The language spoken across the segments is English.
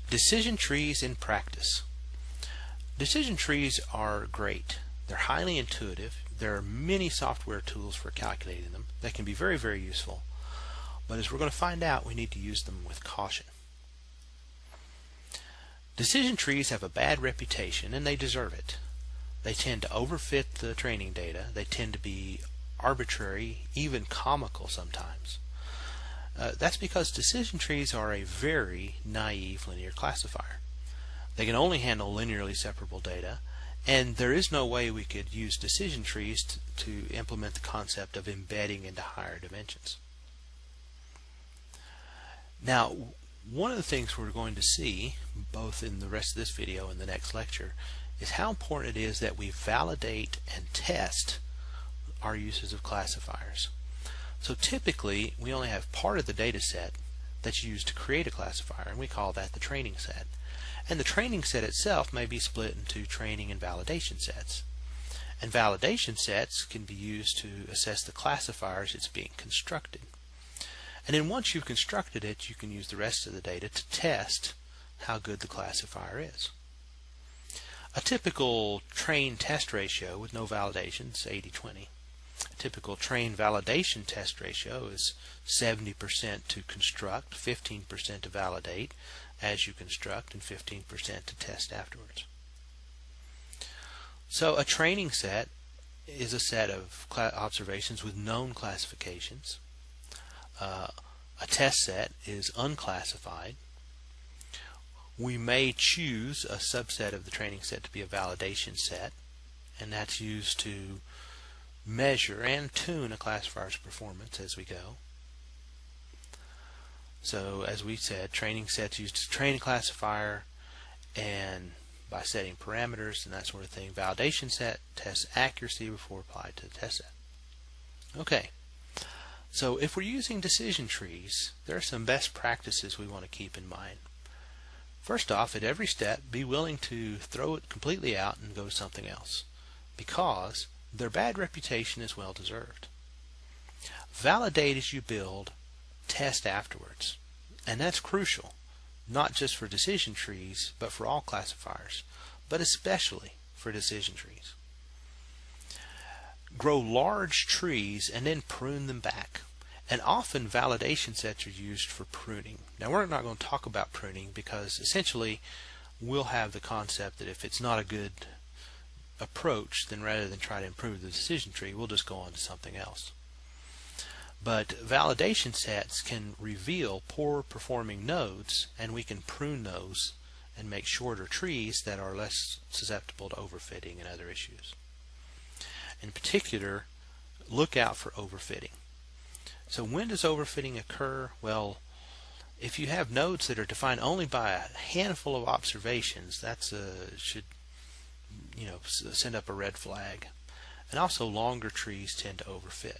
Decision trees in practice. Decision trees are great. They're highly intuitive. There are many software tools for calculating them that can be very, very useful. But as we're going to find out, we need to use them with caution. Decision trees have a bad reputation, and they deserve it. They tend to overfit the training data. They tend to be arbitrary, even comical sometimes. That's because decision trees are a very naive linear classifier. They can only handle linearly separable data, and there is no way we could use decision trees to implement the concept of embedding into higher dimensions. Now, one of the things we're going to see, both in the rest of this video and the next lecture, is how important it is that we validate and test our uses of classifiers. So typically, we only have part of the data set that's used to create a classifier, and we call that the training set. And the training set itself may be split into training and validation sets. And validation sets can be used to assess the classifiers it's being constructed. And then once you've constructed it, you can use the rest of the data to test how good the classifier is. A typical train test ratio with no validation is 80-20. A typical train validation test ratio is 70% to construct, 15% to validate as you construct, and 15% to test afterwards. So a training set is a set of observations with known classifications. A test set is unclassified. We may choose a subset of the training set to be a validation set, and that's used to measure and tune a classifier's performance as we go. So as we said, training sets used to train a classifier and by setting parameters and that sort of thing. Validation set tests accuracy before applied to the test set. Okay, so if we're using decision trees, there are some best practices we want to keep in mind. First off, at every step, be willing to throw it completely out and go to something else, because their bad reputation is well deserved. Validate as you build, test afterwards. And that's crucial, not just for decision trees, but for all classifiers, but especially for decision trees. Grow large trees and then prune them back. And often validation sets are used for pruning. Now we're not going to talk about pruning because essentially we'll have the concept that if it's not a good approach, then rather than try to improve the decision tree, we'll just go on to something else. But validation sets can reveal poor performing nodes, and we can prune those and make shorter trees that are less susceptible to overfitting and other issues. In particular, look out for overfitting. So when does overfitting occur? Well, if you have nodes that are defined only by a handful of observations, that should send up a red flag. And also longer trees tend to overfit.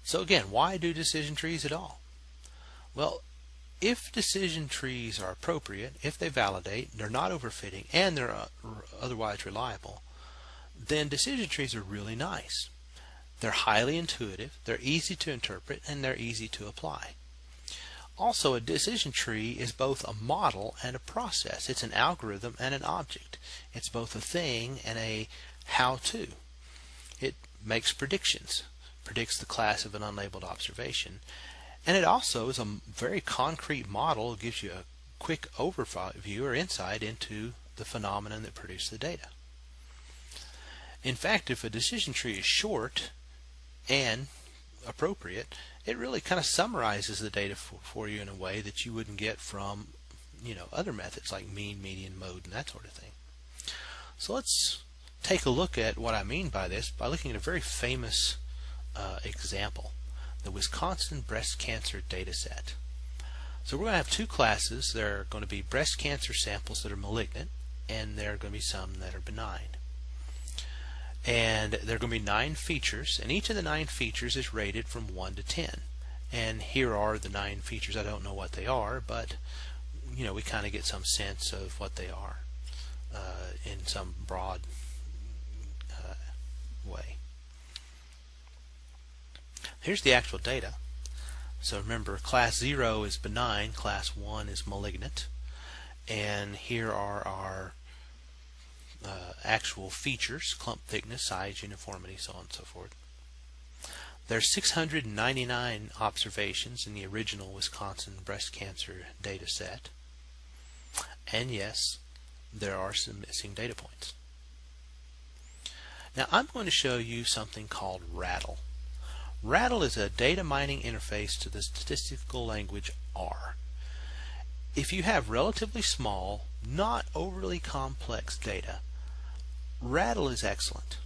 So again, why do decision trees at all? Well, if decision trees are appropriate, if they validate, they're not overfitting, and they're otherwise reliable, then decision trees are really nice. They're highly intuitive, they're easy to interpret, and they're easy to apply. Also, a decision tree is both a model and a process. It's an algorithm and an object. It's both a thing and a how-to. It makes predictions, predicts the class of an unlabeled observation, and it also is a very concrete model. It gives you a quick overview or insight into the phenomenon that produced the data. In fact, if a decision tree is short and appropriate, it really kind of summarizes the data for you in a way that you wouldn't get from other methods like mean, median, mode, and that sort of thing. So let's take a look at what I mean by this by looking at a very famous example, the Wisconsin breast cancer data set. So we're going to have two classes. There are going to be breast cancer samples that are malignant, and there are going to be some that are benign. And there are going to be 9 features, and each of the 9 features is rated from 1 to 10. And here are the 9 features. I don't know what they are, but we kind of get some sense of what they are in some broad way. Here's the actual data. So remember, class 0 is benign, class 1 is malignant, and here are our actual features: clump thickness, size, uniformity, so on and so forth. There's 699 observations in the original Wisconsin breast cancer data set, and yes, there are some missing data points. Now I'm going to show you something called Rattle. Rattle is a data mining interface to the statistical language R. If you have relatively small, not overly complex data, Rattle is excellent.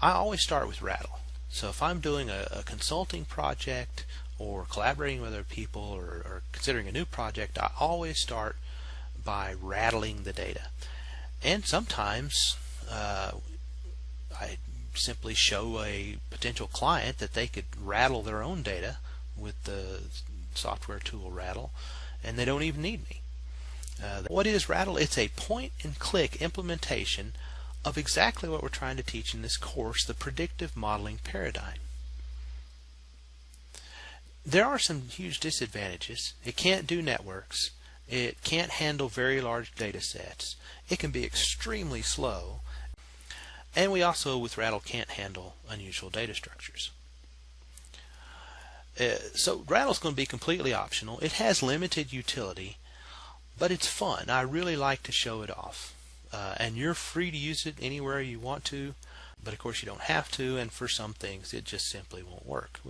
I always start with Rattle. So if I'm doing a consulting project or collaborating with other people or considering a new project, I always start by rattling the data. And sometimes I simply show a potential client that they could rattle their own data with the software tool Rattle, and they don't even need me. What is Rattle? It's a point-and-click implementation of exactly what we're trying to teach in this course, the predictive modeling paradigm. There are some huge disadvantages. It can't do networks. It can't handle very large data sets. It can be extremely slow. And we also, with Rattle, can't handle unusual data structures. So Rattle's going to be completely optional. It has limited utility, but it's fun. I really like to show it off. And you're free to use it anywhere you want to, but of course you don't have to, and for some things it just simply won't work.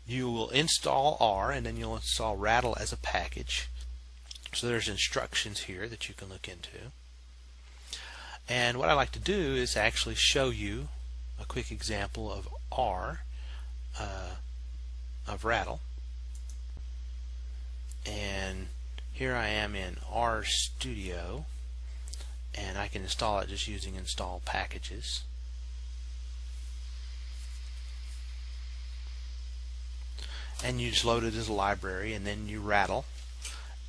You will install R, and then you'll install Rattle as a package. So there's instructions here that you can look into. And what I like to do is actually show you a quick example of R, of Rattle. And here I am in RStudio, and I can install it just using install packages. And you just load it as a library, and then you rattle,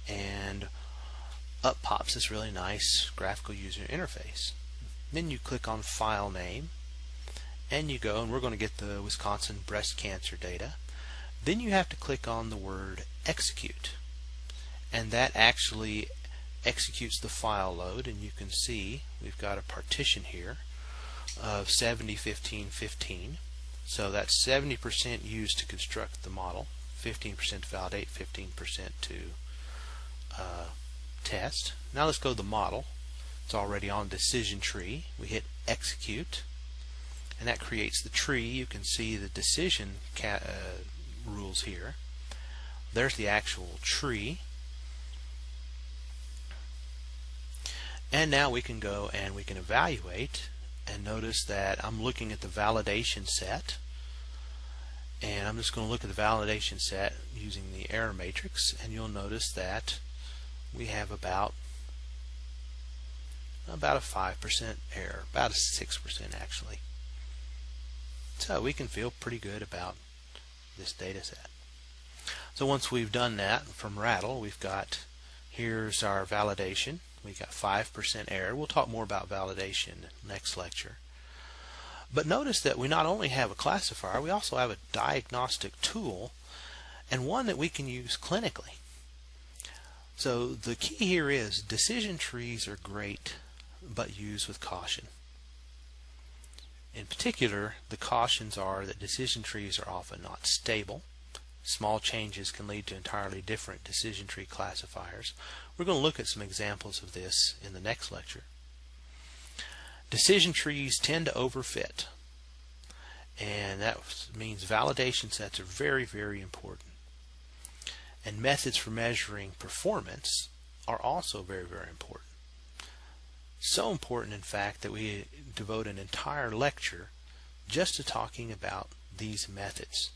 and up pops this really nice graphical user interface. Then you click on file name, and you go, and we're going to get the Wisconsin breast cancer data. Then you have to click on the word execute, and that actually executes the file load, and you can see we've got a partition here of 70, 15, 15. So that's 70% used to construct the model, 15% to validate, 15% to test. Now let's go to the model. It's already on decision tree. We hit execute, and that creates the tree. You can see the decision rules here. There's the actual tree. And now we can go and we can evaluate, and notice that I'm looking at the validation set, and I'm just going to look at the validation set using the error matrix, and you'll notice that we have about a 5% error, about a 6% actually. So we can feel pretty good about this data set. So once we've done that from Rattle, we've got, here's our validation. We got 5% error. We'll talk more about validation next lecture. But notice that we not only have a classifier, we also have a diagnostic tool, and one that we can use clinically. So the key here is decision trees are great, but used with caution. In particular, the cautions are that decision trees are often not stable. Small changes can lead to entirely different decision tree classifiers. We're going to look at some examples of this in the next lecture. Decision trees tend to overfit, and that means validation sets are very, very important. And methods for measuring performance are also very, very important. So important, in fact, that we devote an entire lecture just to talking about these methods.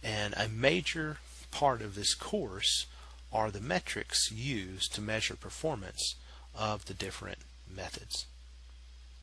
And a major part of this course are the metrics used to measure performance of the different methods.